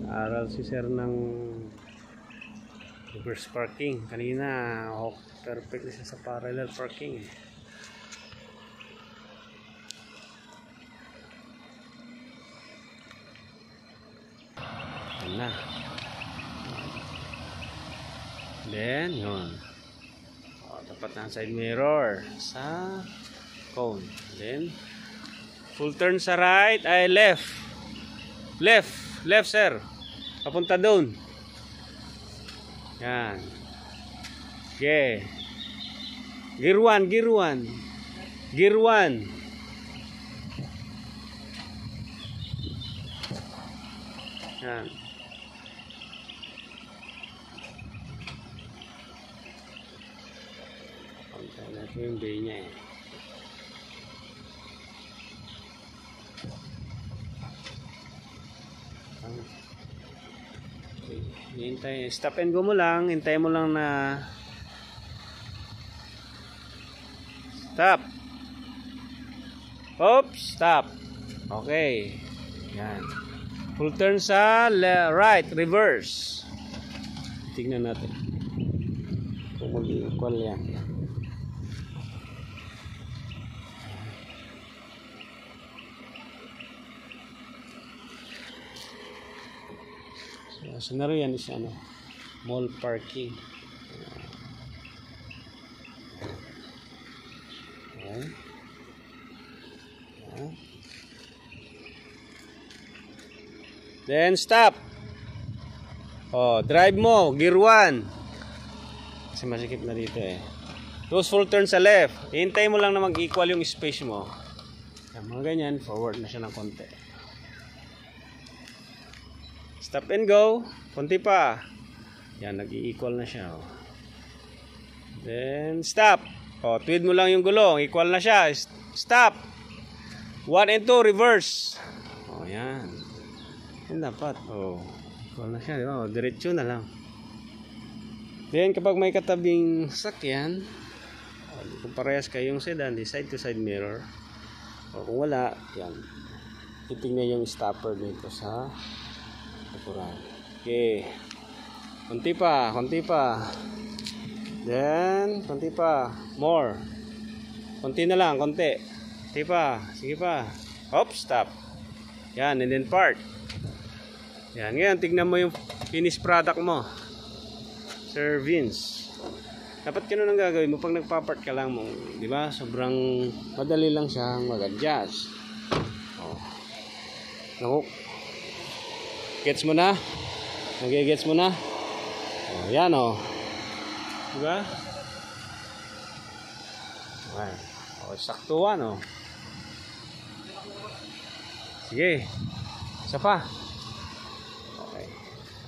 Aral si sir ng reverse parking. Kanina, perfect na siya sa parallel parking. Yan na. Then, yun. Dapat na side mirror sa cone. Then, full turn sa right ay left. Left sir. Papunta doon. Yan. Okay. Gear 1. Yan. Pantay natin yung bay niya eh. Hintay, stop and go mo lang, hintay mo lang na stop. Oops, stop. Okay. Yan. Full turn sa right, reverse. Tingnan natin kung mag-equal yan. Scenario yan is mall parking. Okay. Then stop. Drive mo, gear 1. Kasi masikip na dito eh. Those full turn sa left. Hintay mo lang na mag-equal yung space mo. Yan, mga ganyan, forward na siya ng konti. Stop and go. Konti pa. Yan, nag-i-equal na siya. Then, stop. Tweed mo lang yung gulong. Equal na siya. Stop. 1 and 2, reverse. Yan. Yan dapat. Equal na siya. Diba? Diretso na lang. Then, kapag may katabing sakyan, kung parehas kayong sedan, di side to side mirror. Kung wala, yan. Titingnan yung stopper dito sa likuran. Okay. Konti pa. Then, konti pa. More. Konti na lang, konti. Konti pa. Sige pa. Hop, stop. Yan, and then part. Yan, ngayon, tignan mo yung finished product mo. Sir Vince. Dapat ganun ang gagawin mo pag nagpa-part ka lang mo. Di ba? Sobrang madali lang siyang mag-adjust. Naku. Gets mo na? Nag-gets mo na? Yan diba? Okay. Saktuan Sige. Isa pa. Okay.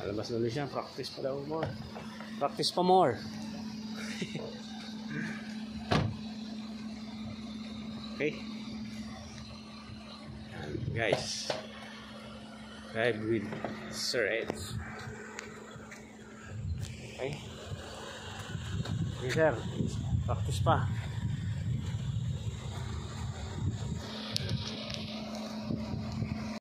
Alabas na ulit siya. Practice pa daw more. Practice pa more. Okay. And guys. Drive with Sir Ed. Okay. Okay sir. Practice pa.